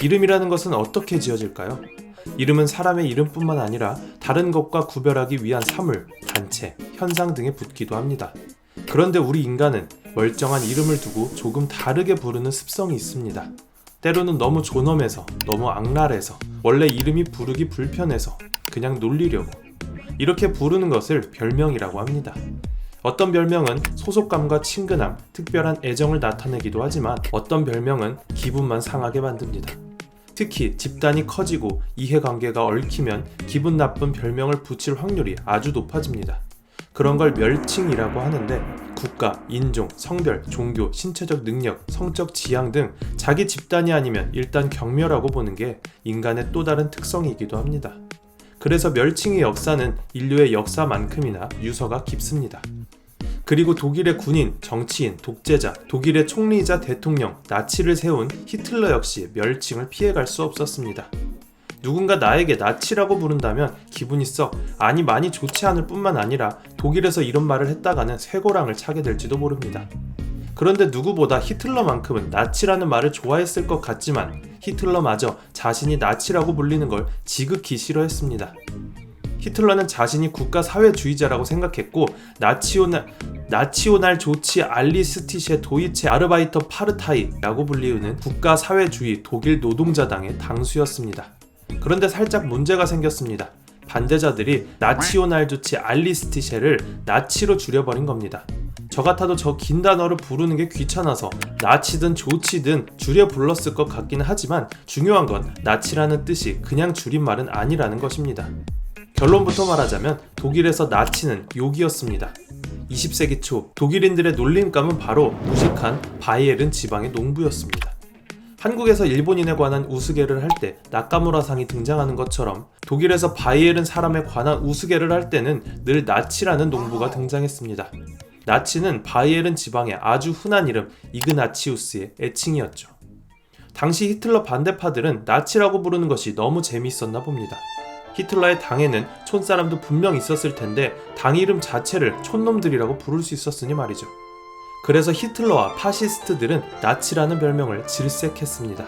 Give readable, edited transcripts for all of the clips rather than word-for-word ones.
이름이라는 것은 어떻게 지어질까요? 이름은 사람의 이름뿐만 아니라 다른 것과 구별하기 위한 사물, 단체, 현상 등에 붙기도 합니다. 그런데 우리 인간은 멀쩡한 이름을 두고 조금 다르게 부르는 습성이 있습니다. 때로는 너무 존엄해서, 너무 악랄해서, 원래 이름이 부르기 불편해서 그냥 놀리려고 이렇게 부르는 것을 별명이라고 합니다. 어떤 별명은 소속감과 친근함, 특별한 애정을 나타내기도 하지만 어떤 별명은 기분만 상하게 만듭니다. 특히 집단이 커지고 이해관계가 얽히면 기분 나쁜 별명을 붙일 확률이 아주 높아집니다. 그런 걸 멸칭이라고 하는데 국가, 인종, 성별, 종교, 신체적 능력, 성적 지향 등 자기 집단이 아니면 일단 경멸하고 보는 게 인간의 또 다른 특성이기도 합니다. 그래서 멸칭의 역사는 인류의 역사만큼이나 유서가 깊습니다. 그리고 독일의 군인, 정치인, 독재자, 독일의 총리이자 대통령, 나치를 세운 히틀러 역시 멸칭을 피해갈 수 없었습니다. 누군가 나에게 나치라고 부른다면 기분이 많이 좋지 않을 뿐만 아니라 독일에서 이런 말을 했다가는 쇠고랑을 차게 될지도 모릅니다. 그런데 누구보다 히틀러만큼은 나치라는 말을 좋아했을 것 같지만 히틀러마저 자신이 나치라고 불리는 걸 지극히 싫어했습니다. 히틀러는 자신이 국가사회주의자라고 생각했고 나치오날 조치 알리스티셰 도이체 아르바이터 파르타이라고 불리우는 국가사회주의 독일 노동자당의 당수였습니다. 그런데 살짝 문제가 생겼습니다. 반대자들이 나치오날 조치 알리스티셰를 나치로 줄여버린 겁니다. 저 같아도 저 긴 단어를 부르는 게 귀찮아서 나치든 조치든 줄여 불렀을 것 같기는 하지만 중요한 건 나치라는 뜻이 그냥 줄임말은 아니라는 것입니다. 결론부터 말하자면 독일에서 나치는 욕이었습니다. 20세기 초 독일인들의 놀림감은 바로 무식한 바이에른 지방의 농부였습니다. 한국에서 일본인에 관한 우스개를 할 때 나카무라상이 등장하는 것처럼 독일에서 바이에른 사람에 관한 우스개를 할 때는 늘 나치라는 농부가 등장했습니다. 나치는 바이에른 지방의 아주 흔한 이름 이그나치우스의 애칭이었죠. 당시 히틀러 반대파들은 나치라고 부르는 것이 너무 재미있었나 봅니다. 히틀러의 당에는 촌사람도 분명 있었을 텐데 당 이름 자체를 촌놈들이라고 부를 수 있었으니 말이죠. 그래서 히틀러와 파시스트들은 나치라는 별명을 질색했습니다.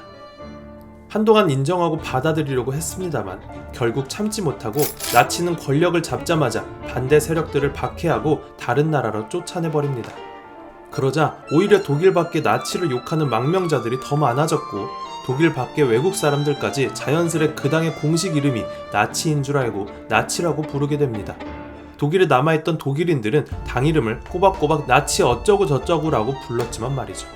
한동안 인정하고 받아들이려고 했습니다만 결국 참지 못하고 나치는 권력을 잡자마자 반대 세력들을 박해하고 다른 나라로 쫓아내버립니다. 그러자 오히려 독일 밖에 나치를 욕하는 망명자들이 더 많아졌고 독일 밖의 외국 사람들까지 자연스레 그 당의 공식 이름이 나치인 줄 알고 나치라고 부르게 됩니다. 독일에 남아있던 독일인들은 당 이름을 꼬박꼬박 나치 어쩌고 저쩌고라고 불렀지만 말이죠.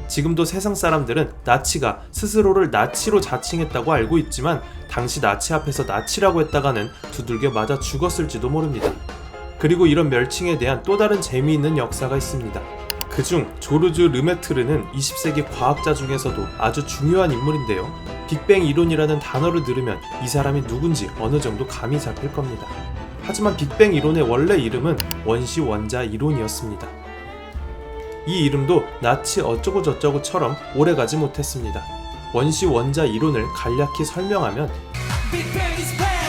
지금도 세상 사람들은 나치가 스스로를 나치로 자칭했다고 알고 있지만 당시 나치 앞에서 나치라고 했다가는 두들겨 맞아 죽었을지도 모릅니다. 그리고 이런 멸칭에 대한 또 다른 재미있는 역사가 있습니다. 그중 조르주 르메트르는 20세기 과학자 중에서도 아주 중요한 인물인데요. 빅뱅 이론이라는 단어를 들으면 이 사람이 누군지 어느 정도 감이 잡힐 겁니다. 하지만 빅뱅 이론의 원래 이름은 원시 원자 이론이었습니다. 이 이름도 나치 어쩌고 저쩌고처럼 오래가지 못했습니다. 원시 원자 이론을 간략히 설명하면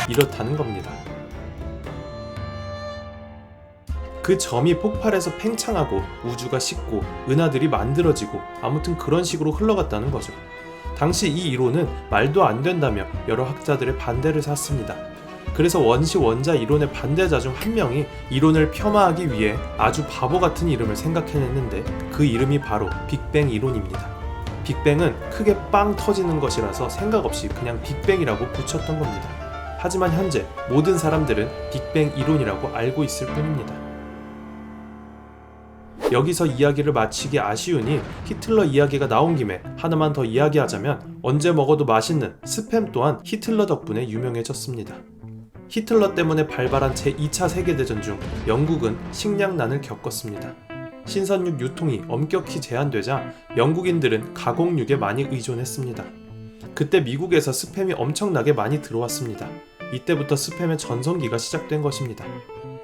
이렇다는 겁니다. 그 점이 폭발해서 팽창하고 우주가 식고 은하들이 만들어지고 아무튼 그런 식으로 흘러갔다는 거죠. 당시 이 이론은 말도 안 된다며 여러 학자들의 반대를 샀습니다. 그래서 원시 원자 이론의 반대자 중 한 명이 이론을 폄하하기 위해 아주 바보 같은 이름을 생각해냈는데 그 이름이 바로 빅뱅 이론입니다. 빅뱅은 크게 빵 터지는 것이라서 생각 없이 그냥 빅뱅이라고 붙였던 겁니다. 하지만 현재 모든 사람들은 빅뱅 이론이라고 알고 있을 뿐입니다. 여기서 이야기를 마치기 아쉬우니 히틀러 이야기가 나온 김에 하나만 더 이야기하자면 언제 먹어도 맛있는 스팸 또한 히틀러 덕분에 유명해졌습니다. 히틀러 때문에 발발한 제2차 세계대전 중 영국은 식량난을 겪었습니다. 신선육 유통이 엄격히 제한되자 영국인들은 가공육에 많이 의존했습니다. 그때 미국에서 스팸이 엄청나게 많이 들어왔습니다. 이때부터 스팸의 전성기가 시작된 것입니다.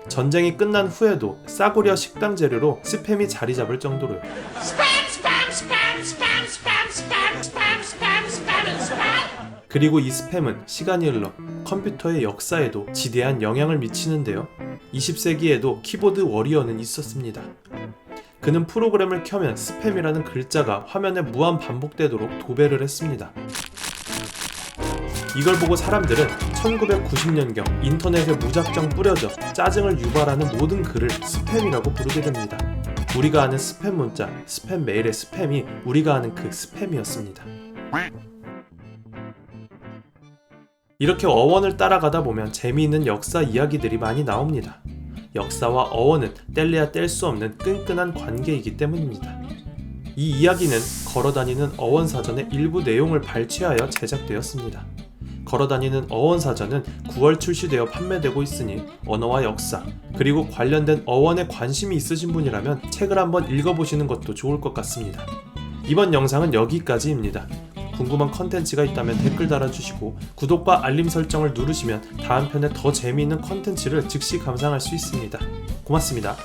전쟁이 끝난 후에도 싸구려 식당 재료로 스팸이 자리 잡을 정도로요. 그리고 이 스팸은 시간이 흘러 컴퓨터의 역사에도 지대한 영향을 미치는데요. 20세기에도 키보드 워리어는 있었습니다. 그는 프로그램을 켜면 스팸이라는 글자가 화면에 무한 반복되도록 도배를 했습니다. 이걸 보고 사람들은 1990년경 인터넷에 무작정 뿌려져 짜증을 유발하는 모든 글을 스팸이라고 부르게 됩니다. 우리가 아는 스팸 문자, 스팸 메일의 스팸이 우리가 아는 그 스팸이었습니다. 이렇게 어원을 따라가다 보면 재미있는 역사 이야기들이 많이 나옵니다. 역사와 어원은 뗄래야 뗄 수 없는 끈끈한 관계이기 때문입니다. 이 이야기는 걸어다니는 어원사전의 일부 내용을 발췌하여 제작되었습니다. 걸어다니는 어원사전은 9월 출시되어 판매되고 있으니 언어와 역사, 그리고 관련된 어원에 관심이 있으신 분이라면 책을 한번 읽어보시는 것도 좋을 것 같습니다. 이번 영상은 여기까지입니다. 궁금한 컨텐츠가 있다면 댓글 달아주시고 구독과 알림 설정을 누르시면 다음 편에 더 재미있는 컨텐츠를 즉시 감상할 수 있습니다. 고맙습니다.